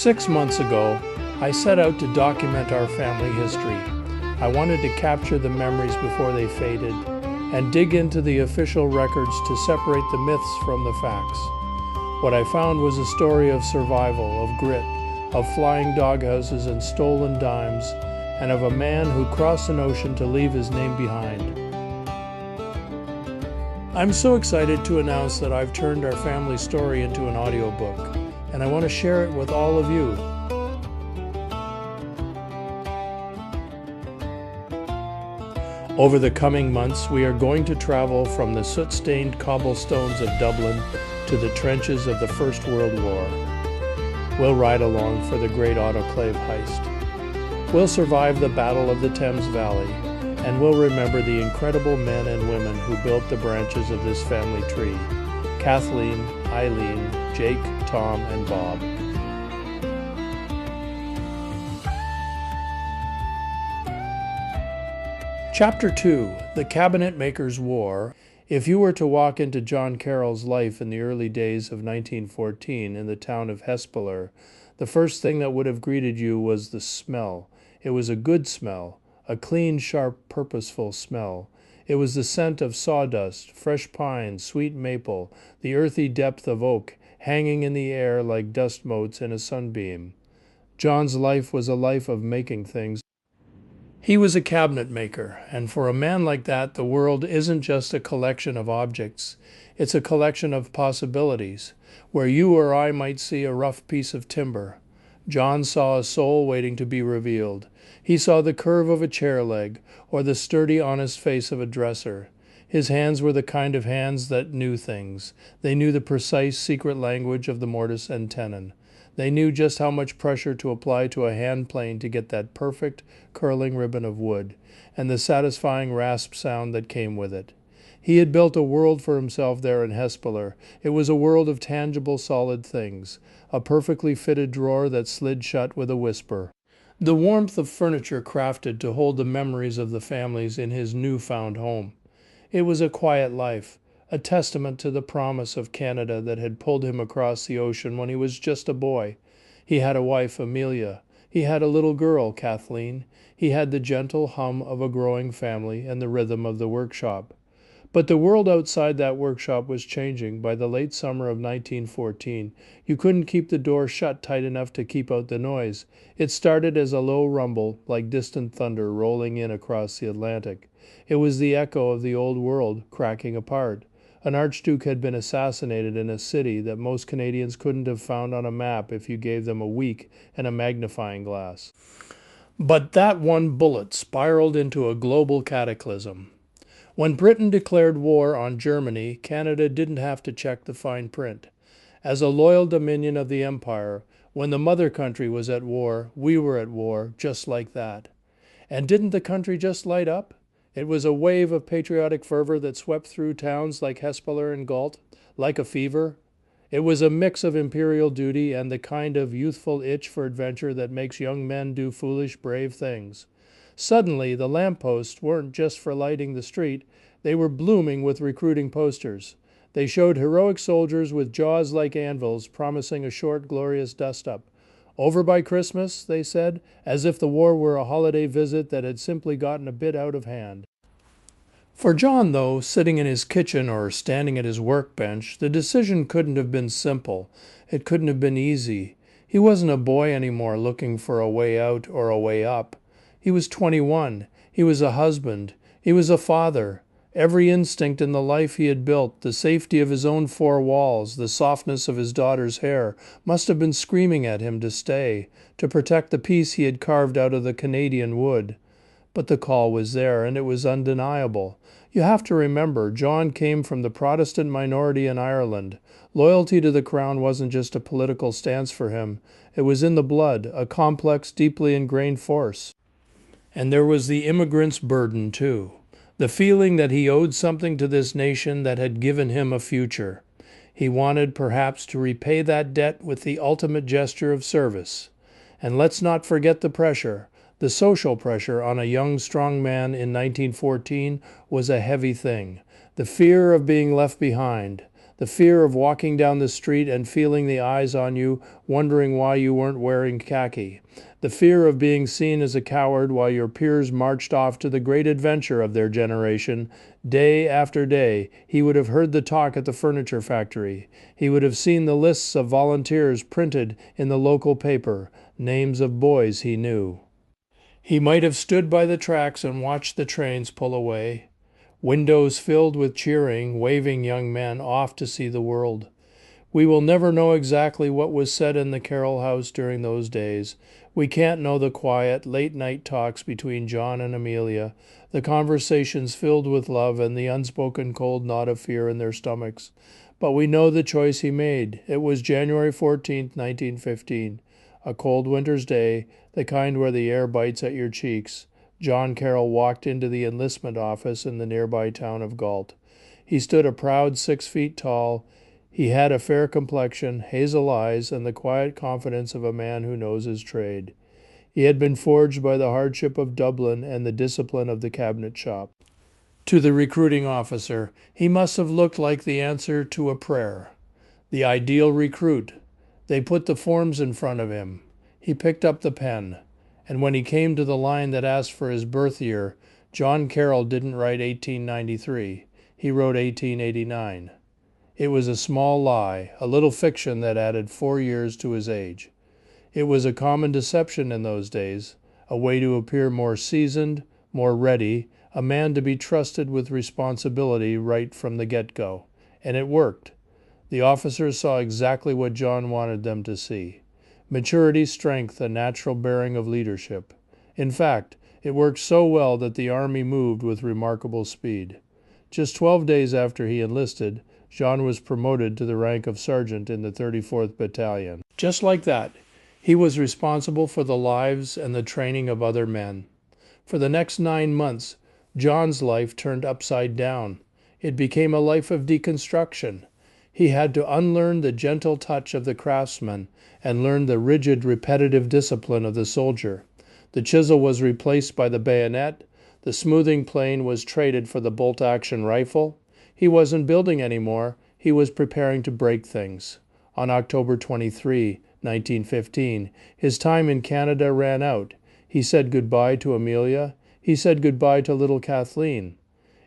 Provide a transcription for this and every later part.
6 months ago, I set out to document our family history. I wanted to capture the memories before they faded and dig into the official records to separate the myths from the facts. What I found was a story of survival, of grit, of flying doghouses and stolen dimes, and of a man who crossed an ocean to leave his name behind. I'm so excited to announce that I've turned our family story into an audiobook, and I want to share it with all of you. Over the coming months, we are going to travel from the soot-stained cobblestones of Dublin to the trenches of the First World War. We'll ride along for the great autoclave heist. We'll survive the Battle of the Thames Valley, and we'll remember the incredible men and women who built the branches of this family tree: Kathleen, Eileen, Jake, Tom, and Bob. Chapter 2, The Cabinet Makers' War. If you were to walk into John Carroll's life in the early days of 1914 in the town of Hespeler, the first thing that would have greeted you was the smell. It was a good smell, a clean, sharp, purposeful smell. It was the scent of sawdust, fresh pine, sweet maple, the earthy depth of oak, hanging in the air like dust motes in a sunbeam. John's life was a life of making things. He was a cabinet maker, and for a man like that, the world isn't just a collection of objects. It's a collection of possibilities, where you or I might see a rough piece of timber. John saw a soul waiting to be revealed. He saw the curve of a chair leg, or the sturdy, honest face of a dresser. His hands were the kind of hands that knew things. They knew the precise, secret language of the mortise and tenon. They knew just how much pressure to apply to a hand plane to get that perfect, curling ribbon of wood, and the satisfying rasp sound that came with it. He had built a world for himself there in Hespeler. It was a world of tangible, solid things, a perfectly fitted drawer that slid shut with a whisper. The warmth of furniture crafted to hold the memories of the families in his newfound home. It was a quiet life, a testament to the promise of Canada that had pulled him across the ocean when he was just a boy. He had a wife, Amelia. He had a little girl, Kathleen. He had the gentle hum of a growing family and the rhythm of the workshop. But the world outside that workshop was changing. By the late summer of 1914, you couldn't keep the door shut tight enough to keep out the noise. It started as a low rumble, like distant thunder rolling in across the Atlantic. It was the echo of the old world cracking apart. An archduke had been assassinated in a city that most Canadians couldn't have found on a map if you gave them a week and a magnifying glass. But that one bullet spiraled into a global cataclysm. When Britain declared war on Germany, Canada didn't have to check the fine print. As a loyal dominion of the empire, when the mother country was at war, we were at war, just like that. And didn't the country just light up? It was a wave of patriotic fervor that swept through towns like Hespeler and Galt, like a fever. It was a mix of imperial duty and the kind of youthful itch for adventure that makes young men do foolish, brave things. Suddenly, the lampposts weren't just for lighting the street, they were blooming with recruiting posters. They showed heroic soldiers with jaws like anvils promising a short, glorious dust-up. Over by Christmas, they said, as if the war were a holiday visit that had simply gotten a bit out of hand. For John, though, sitting in his kitchen or standing at his workbench, the decision couldn't have been simple. It couldn't have been easy. He wasn't a boy anymore looking for a way out or a way up. He was 21. He was a husband. He was a father. Every instinct in the life he had built, the safety of his own four walls, the softness of his daughter's hair, must have been screaming at him to stay, to protect the peace he had carved out of the Canadian wood. But the call was there, and it was undeniable. You have to remember, John came from the Protestant minority in Ireland. Loyalty to the crown wasn't just a political stance for him. It was in the blood, a complex, deeply ingrained force. And there was the immigrant's burden, too. The feeling that he owed something to this nation that had given him a future. He wanted, perhaps, to repay that debt with the ultimate gesture of service. And let's not forget the pressure. The social pressure on a young, strong man in 1914 was a heavy thing. The fear of being left behind. The fear of walking down the street and feeling the eyes on you, wondering why you weren't wearing khaki. The fear of being seen as a coward while your peers marched off to the great adventure of their generation. Day after day, he would have heard the talk at the furniture factory. He would have seen the lists of volunteers printed in the local paper, names of boys he knew. He might have stood by the tracks and watched the trains pull away. Windows filled with cheering, waving young men off to see the world. We will never know exactly what was said in the Carroll house during those days. We can't know the quiet, late-night talks between John and Amelia, the conversations filled with love and the unspoken cold knot of fear in their stomachs. But we know the choice he made. It was January 14th, 1915, a cold winter's day, the kind where the air bites at your cheeks. John Carroll walked into the enlistment office in the nearby town of Galt. He stood a proud 6 feet tall. He had a fair complexion, hazel eyes, and the quiet confidence of a man who knows his trade. He had been forged by the hardship of Dublin and the discipline of the cabinet shop. To the recruiting officer, he must have looked like the answer to a prayer. The ideal recruit. They put the forms in front of him. He picked up the pen. And when he came to the line that asked for his birth year, John Carroll didn't write 1893. He wrote 1889. It was a small lie, a little fiction that added 4 years to his age. It was a common deception in those days, a way to appear more seasoned, more ready, a man to be trusted with responsibility right from the get-go. And it worked. The officers saw exactly what John wanted them to see. Maturity, strength, a natural bearing of leadership. In fact, it worked so well that the Army moved with remarkable speed. Just 12 days after he enlisted, John was promoted to the rank of sergeant in the 34th Battalion. Just like that, he was responsible for the lives and the training of other men. For the next 9 months, John's life turned upside down. It became a life of deconstruction. He had to unlearn the gentle touch of the craftsman and learn the rigid, repetitive discipline of the soldier. The chisel was replaced by the bayonet. The smoothing plane was traded for the bolt-action rifle. He wasn't building anymore. He was preparing to break things. On October 23, 1915, his time in Canada ran out. He said goodbye to Amelia. He said goodbye to little Kathleen.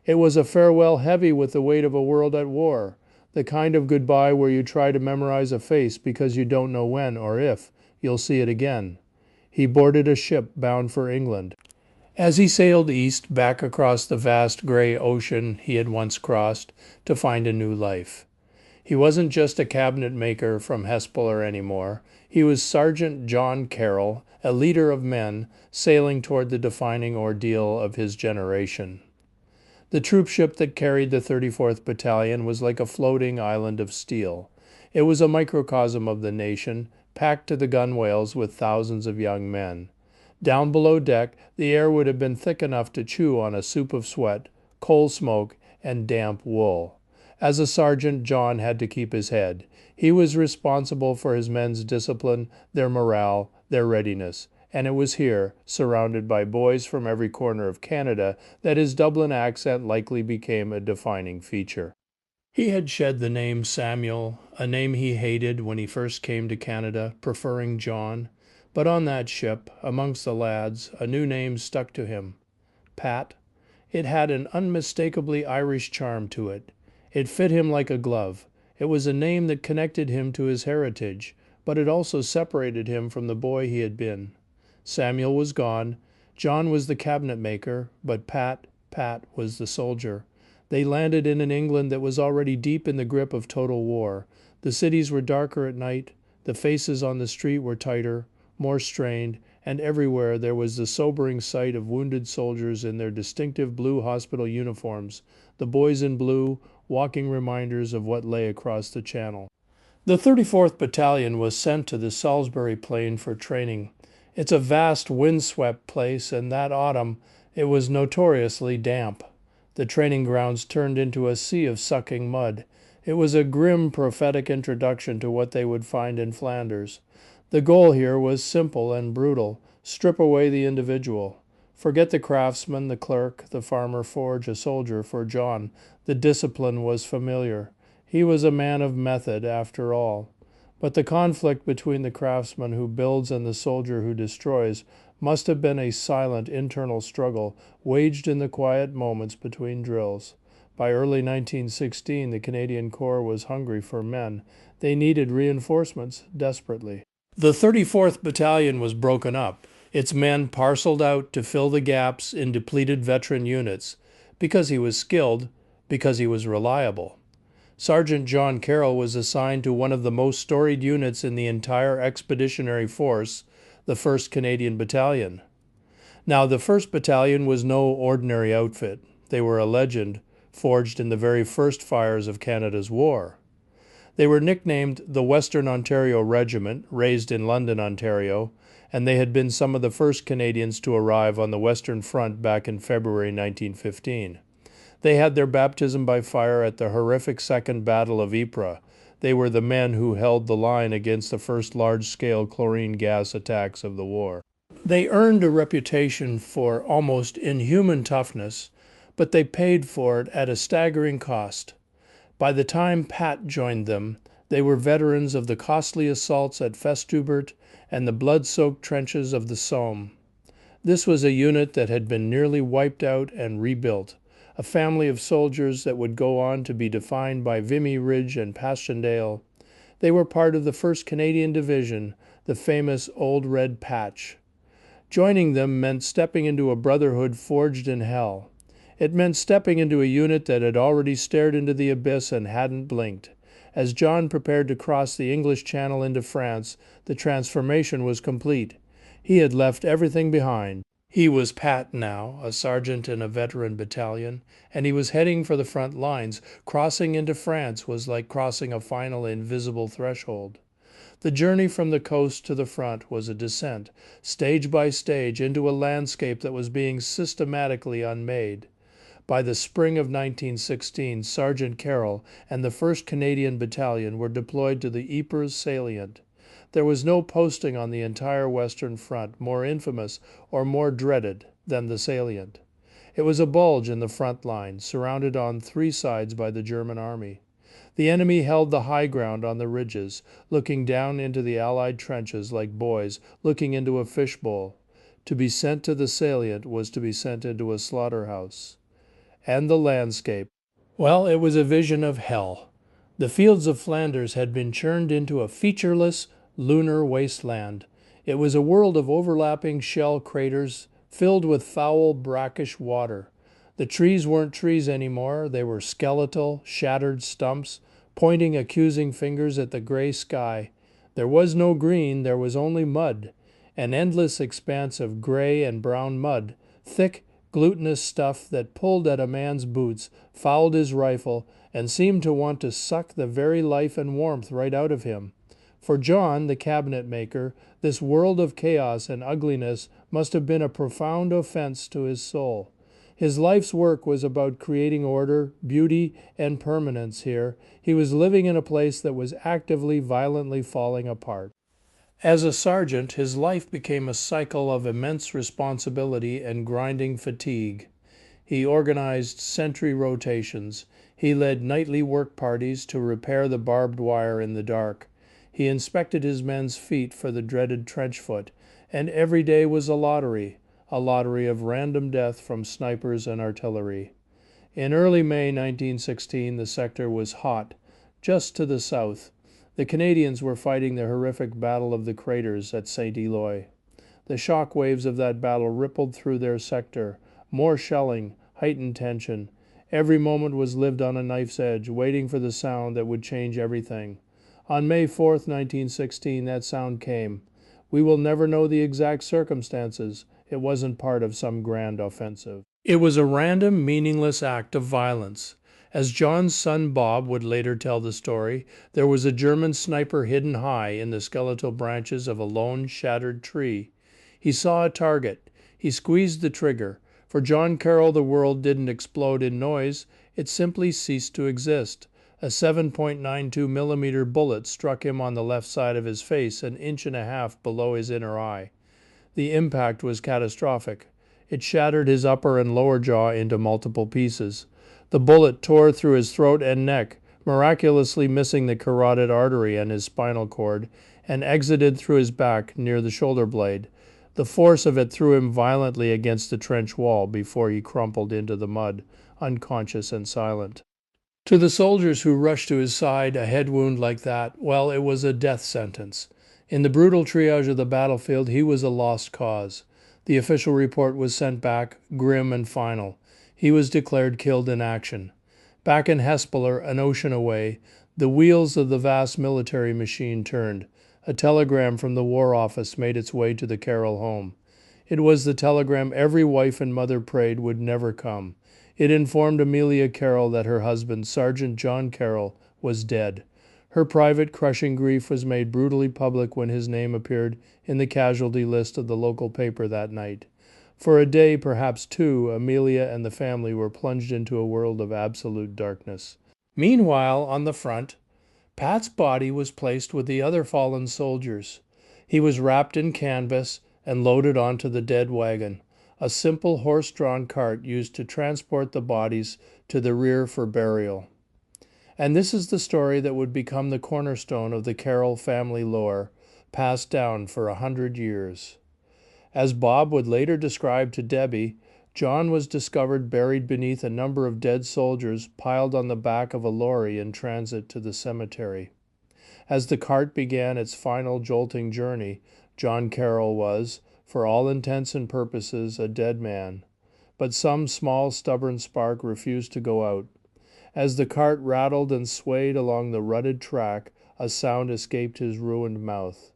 It was a farewell heavy with the weight of a world at war. The kind of goodbye where you try to memorize a face because you don't know when or if you'll see it again. He boarded a ship bound for England. As he sailed east, back across the vast gray ocean he had once crossed, to find a new life. He wasn't just a cabinet maker from Hespeler anymore. He was Sergeant John Carroll, a leader of men, sailing toward the defining ordeal of his generation. The troop ship that carried the 34th Battalion was like a floating island of steel. It was a microcosm of the nation, packed to the gunwales with thousands of young men. Down below deck, the air would have been thick enough to chew on a soup of sweat, coal smoke, and damp wool. As a sergeant, John had to keep his head. He was responsible for his men's discipline, their morale, their readiness. And it was here, surrounded by boys from every corner of Canada, that his Dublin accent likely became a defining feature. He had shed the name Samuel, a name he hated when he first came to Canada, preferring John. But on that ship, amongst the lads, a new name stuck to him. Pat. It had an unmistakably Irish charm to it. It fit him like a glove. It was a name that connected him to his heritage, but it also separated him from the boy he had been. Samuel was gone. John was the cabinet maker, but Pat was the soldier. They landed in an England that was already deep in the grip of total war. The cities were darker at night. The faces on the street were tighter, more strained, and everywhere there was the sobering sight of wounded soldiers in their distinctive blue hospital uniforms, the boys in blue, walking reminders of what lay across the channel. The 34th Battalion was sent to the Salisbury Plain for training. It's a vast, wind-swept place, and that autumn it was notoriously damp. The training grounds turned into a sea of sucking mud. It was a grim, prophetic introduction to what they would find in Flanders. The goal here was simple and brutal. Strip away the individual. Forget the craftsman, the clerk, the farmer, forge a soldier for John. The discipline was familiar. He was a man of method, after all. But the conflict between the craftsman who builds and the soldier who destroys must have been a silent internal struggle waged in the quiet moments between drills. By early 1916, the Canadian Corps was hungry for men. They needed reinforcements desperately. The 34th Battalion was broken up, its men parceled out to fill the gaps in depleted veteran units, because he was skilled, because he was reliable. Sergeant John Carroll was assigned to one of the most storied units in the entire expeditionary force, the 1st Canadian Battalion. Now, the 1st Battalion was no ordinary outfit. They were a legend, forged in the very first fires of Canada's war. They were nicknamed the Western Ontario Regiment, raised in London, Ontario, and they had been some of the first Canadians to arrive on the Western Front back in February 1915. They had their baptism by fire at the horrific Second Battle of Ypres. They were the men who held the line against the first large-scale chlorine gas attacks of the war. They earned a reputation for almost inhuman toughness, but they paid for it at a staggering cost. By the time Pat joined them, they were veterans of the costly assaults at Festubert and the blood-soaked trenches of the Somme. This was a unit that had been nearly wiped out and rebuilt, a family of soldiers that would go on to be defined by Vimy Ridge and Passchendaele. They were part of the 1st Canadian Division, the famous Old Red Patch. Joining them meant stepping into a brotherhood forged in hell. It meant stepping into a unit that had already stared into the abyss and hadn't blinked. As John prepared to cross the English Channel into France, the transformation was complete. He had left everything behind. He was Pat now, a sergeant in a veteran battalion, and he was heading for the front lines. Crossing into France was like crossing a final invisible threshold. The journey from the coast to the front was a descent, stage by stage, into a landscape that was being systematically unmade. By the spring of 1916, Sergeant Carroll and the 1st Canadian Battalion were deployed to the Ypres salient. There was no posting on the entire Western Front more infamous or more dreaded than the salient. It was a bulge in the front line, surrounded on 3 sides by the German army. The enemy held the high ground on the ridges, looking down into the Allied trenches like boys looking into a fishbowl. To be sent to the salient was to be sent into a slaughterhouse. And the landscape. Well, it was a vision of hell. The fields of Flanders had been churned into a featureless, lunar wasteland. It was a world of overlapping shell craters filled with foul, brackish water. The trees weren't trees anymore. They were skeletal, shattered stumps, pointing accusing fingers at the gray sky. There was no green, there was only mud, an endless expanse of gray and brown mud, thick, glutinous stuff that pulled at a man's boots, fouled his rifle, and seemed to want to suck the very life and warmth right out of him. For John, the cabinet maker, this world of chaos and ugliness must have been a profound offense to his soul. His life's work was about creating order, beauty, and permanence here. He was living in a place that was actively, violently falling apart. As a sergeant, his life became a cycle of immense responsibility and grinding fatigue. He organized sentry rotations. He led nightly work parties to repair the barbed wire in the dark. He inspected his men's feet for the dreaded trench foot, and every day was a lottery of random death from snipers and artillery. In early May 1916, the sector was hot, just to the south. The Canadians were fighting the horrific Battle of the Craters at St. Eloi. The shock waves of that battle rippled through their sector. More shelling, heightened tension. Every moment was lived on a knife's edge, waiting for the sound that would change everything. On May 4th, 1916, that sound came. We will never know the exact circumstances. It wasn't part of some grand offensive. It was a random, meaningless act of violence. As John's son Bob would later tell the story, there was a German sniper hidden high in the skeletal branches of a lone, shattered tree. He saw a target. He squeezed the trigger. For John Carroll, the world didn't explode in noise. It simply ceased to exist. A 7.92 millimeter bullet struck him on the left side of his face, an inch and a half below his inner eye. The impact was catastrophic. It shattered his upper and lower jaw into multiple pieces. The bullet tore through his throat and neck, miraculously missing the carotid artery and his spinal cord, and exited through his back near the shoulder blade. The force of it threw him violently against the trench wall before he crumpled into the mud, unconscious and silent. To the soldiers who rushed to his side, a head wound like that, well, it was a death sentence. In the brutal triage of the battlefield, he was a lost cause. The official report was sent back, grim and final. He was declared killed in action. Back in Hespeler, an ocean away, the wheels of the vast military machine turned. A telegram from the War Office made its way to the Carroll home. It was the telegram every wife and mother prayed would never come. It informed Amelia Carroll that her husband, Sergeant John Carroll, was dead. Her private, crushing grief was made brutally public when his name appeared in the casualty list of the local paper that night. For a day, perhaps two, Amelia and the family were plunged into a world of absolute darkness. Meanwhile, on the front, Pat's body was placed with the other fallen soldiers. He was wrapped in canvas and loaded onto the dead wagon, a simple horse-drawn cart used to transport the bodies to the rear for burial. And this is the story that would become the cornerstone of the Carroll family lore, passed down for 100 years. As Bob would later describe to Debbie, John was discovered buried beneath a number of dead soldiers piled on the back of a lorry in transit to the cemetery. As the cart began its final jolting journey, John Carroll was, for all intents and purposes, a dead man. But some small, stubborn spark refused to go out. As the cart rattled and swayed along the rutted track, a sound escaped his ruined mouth.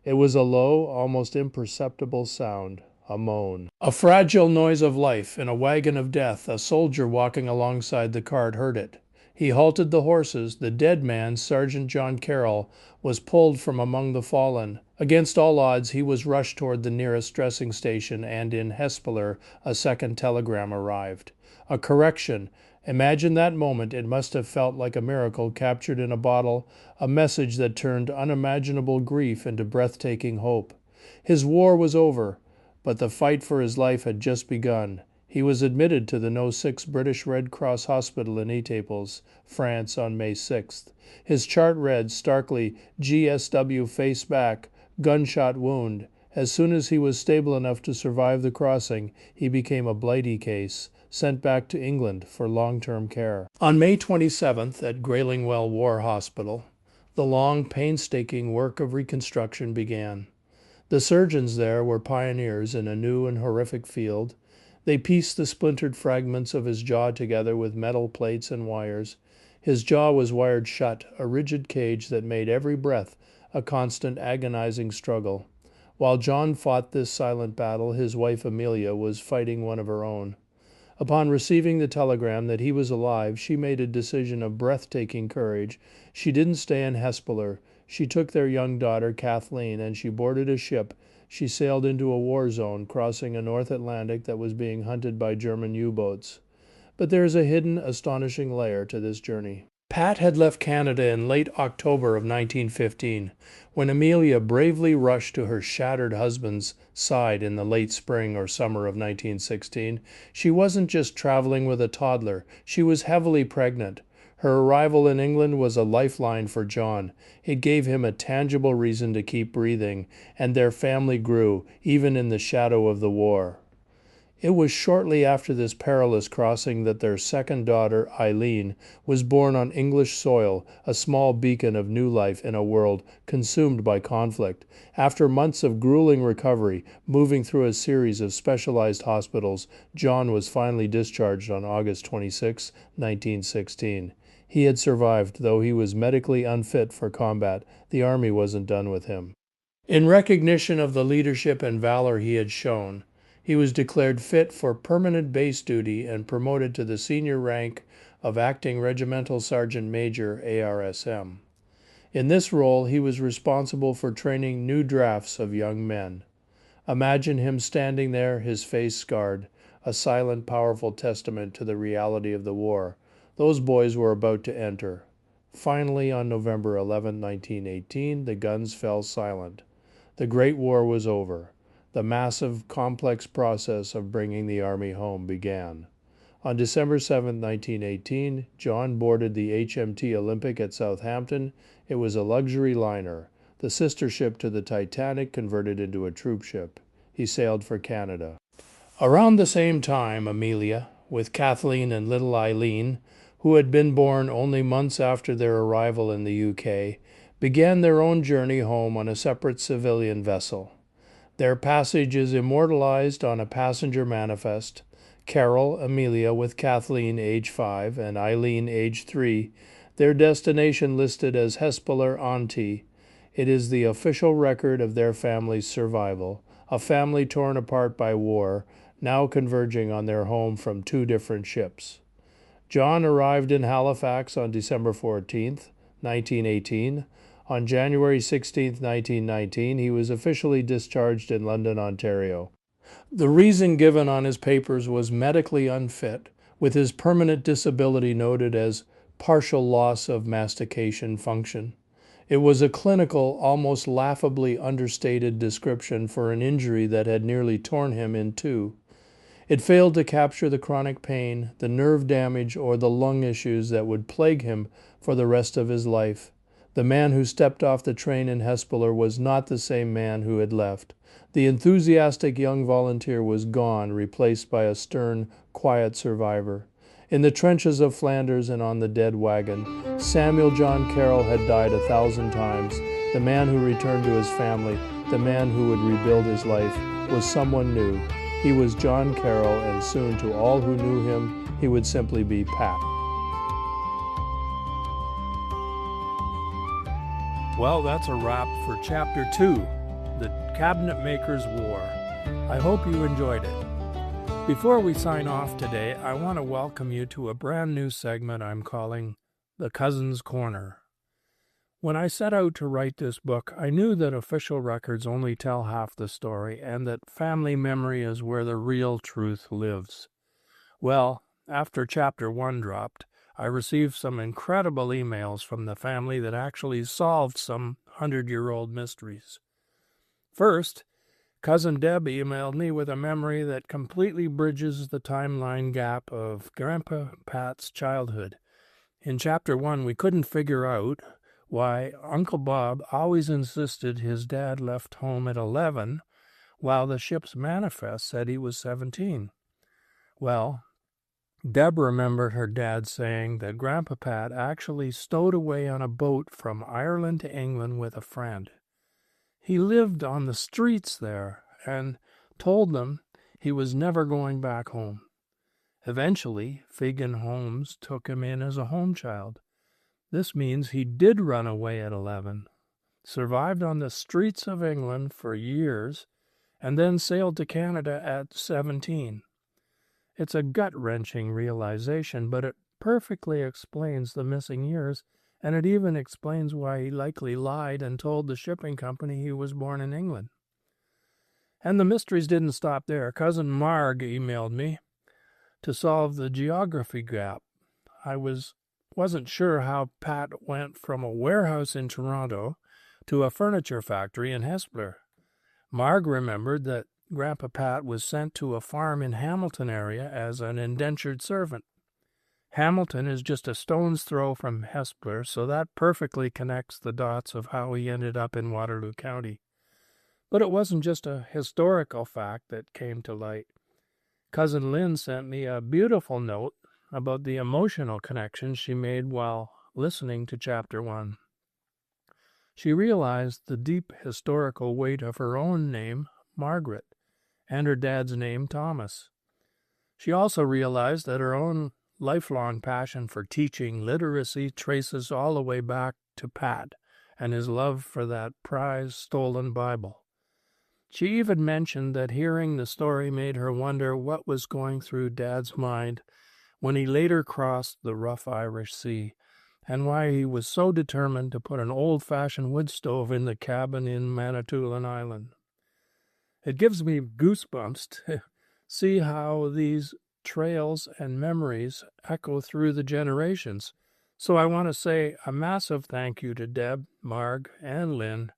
It was a low, almost imperceptible sound, a moan. A fragile noise of life in a wagon of death. A soldier walking alongside the cart heard it. He halted the horses. The dead man, Sergeant John Carroll, was pulled from among the fallen. Against all odds, he was rushed toward the nearest dressing station, and in Hespeler, a second telegram arrived. A correction. Imagine that moment. It must have felt like a miracle captured in a bottle, a message that turned unimaginable grief into breathtaking hope. His war was over, but the fight for his life had just begun. He was admitted to the No. 6 British Red Cross Hospital in Etaples, France, on May 6th. His chart read starkly, GSW face back, gunshot wound. As soon as he was stable enough to survive the crossing, he became a Blighty case, sent back to England for long-term care. On May 27th, at Graylingwell War Hospital, the long, painstaking work of reconstruction began. The surgeons there were pioneers in a new and horrific field. They pieced the splintered fragments of his jaw together with metal plates and wires. His jaw was wired shut, a rigid cage that made every breath a constant, agonizing struggle. While John fought this silent battle, his wife Amelia was fighting one of her own. Upon receiving the telegram that he was alive, she made a decision of breathtaking courage. She didn't stay in Hespeler. She took their young daughter, Kathleen, and she boarded a ship. She sailed into a war zone, crossing a North Atlantic that was being hunted by German U-boats. But there is a hidden, astonishing layer to this journey. Pat had left Canada in late October of 1915, when Amelia bravely rushed to her shattered husband's side in the late spring or summer of 1916. She wasn't just traveling with a toddler, she was heavily pregnant. Her arrival in England was a lifeline for John. It gave him a tangible reason to keep breathing, and their family grew, even in the shadow of the war. It was shortly after this perilous crossing that their second daughter, Eileen, was born on English soil, a small beacon of new life in a world consumed by conflict. After months of grueling recovery, moving through a series of specialized hospitals, John was finally discharged on August 26, 1916. He had survived, though he was medically unfit for combat. The Army wasn't done with him. In recognition of the leadership and valor he had shown, he was declared fit for permanent base duty and promoted to the senior rank of Acting Regimental Sergeant Major, ARSM. In this role, he was responsible for training new drafts of young men. Imagine him standing there, his face scarred, a silent, powerful testament to the reality of the war. Those boys were about to enter. Finally, on November 11, 1918, the guns fell silent. The Great War was over. The massive, complex process of bringing the Army home began. On December 7, 1918, John boarded the HMT Olympic at Southampton. It was a luxury liner, the sister ship to the Titanic converted into a troop ship. He sailed for Canada. Around the same time, Amelia, with Kathleen and little Eileen, who had been born only months after their arrival in the UK, began their own journey home on a separate civilian vessel. Their passage is immortalized on a passenger manifest. Carroll, Amelia with Kathleen, age 5, and Eileen, age 3, their destination listed as Hespeler Auntie. It is the official record of their family's survival, a family torn apart by war, now converging on their home from 2 different ships. John arrived in Halifax on December 14, 1918. On January 16, 1919, he was officially discharged in London, Ontario. The reason given on his papers was medically unfit, with his permanent disability noted as partial loss of mastication function. It was a clinical, almost laughably understated description for an injury that had nearly torn him in 2. It failed to capture the chronic pain, the nerve damage, or the lung issues that would plague him for the rest of his life. The man who stepped off the train in Hespeler was not the same man who had left. The enthusiastic young volunteer was gone, replaced by a stern, quiet survivor. In the trenches of Flanders and on the dead wagon, Samuel John Carroll had died 1,000 times. The man who returned to his family, the man who would rebuild his life, was someone new. He was John Carroll, and soon to all who knew him, he would simply be Pat. Well, that's a wrap for Chapter 2, The Cabinet Maker's War. I hope you enjoyed it. Before we sign off today, I want to welcome you to a brand new segment I'm calling The Cousin's Corner. When I set out to write this book, I knew that official records only tell half the story and that family memory is where the real truth lives. Well, after Chapter 1 dropped, I received some incredible emails from the family that actually solved some 100-year-old mysteries. First, Cousin Deb emailed me with a memory that completely bridges the timeline gap of Grandpa Pat's childhood. In Chapter 1, we couldn't figure out why Uncle Bob always insisted his dad left home at 11, while the ship's manifest said he was 17. Well, Deb remembered her dad saying that Grandpa Pat actually stowed away on a boat from Ireland to England with a friend. He lived on the streets there and told them he was never going back home. Eventually, Figgan Holmes took him in as a home child. This means he did run away at 11, survived on the streets of England for years, and then sailed to Canada at 17. It's a gut-wrenching realization, but it perfectly explains the missing years, and it even explains why he likely lied and told the shipping company he was born in England. And the mysteries didn't stop there. Cousin Marg emailed me to solve the geography gap. I wasn't sure how Pat went from a warehouse in Toronto to a furniture factory in Hespeler. Marg remembered that Grandpa Pat was sent to a farm in Hamilton area as an indentured servant. Hamilton is just a stone's throw from Hespeler, so that perfectly connects the dots of how he ended up in Waterloo County. But it wasn't just a historical fact that came to light. Cousin Lynn sent me a beautiful note about the emotional connection she made while listening to Chapter 1. She realized the deep historical weight of her own name, Margaret, and her dad's name, Thomas. She also realized that her own lifelong passion for teaching literacy traces all the way back to Pat and his love for that prized stolen Bible. She even mentioned that hearing the story made her wonder what was going through Dad's mind when he later crossed the rough Irish Sea, and why he was so determined to put an old-fashioned wood stove in the cabin in Manitoulin Island. It gives me goosebumps to see how these trails and memories echo through the generations. So I want to say a massive thank you to Deb, Marg, and Lynn,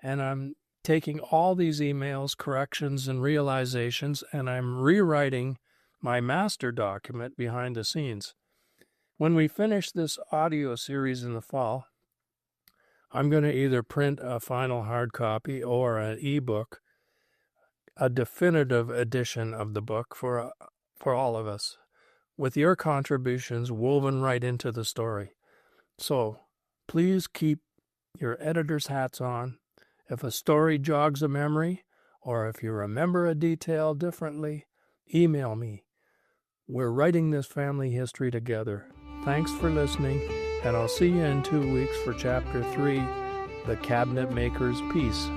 and I'm taking all these emails, corrections, and realizations, and I'm rewriting my master document behind the scenes. When we finish this audio series in the fall, I'm going to either print a final hard copy or an ebook, a definitive edition of the book for all of us, with your contributions woven right into the story. So please keep your editor's hats on. If a story jogs a memory, or if you remember a detail differently, email me. We're writing this family history together. Thanks for listening, and I'll see you in 2 weeks for Chapter 3, The Cabinet Maker's Peace.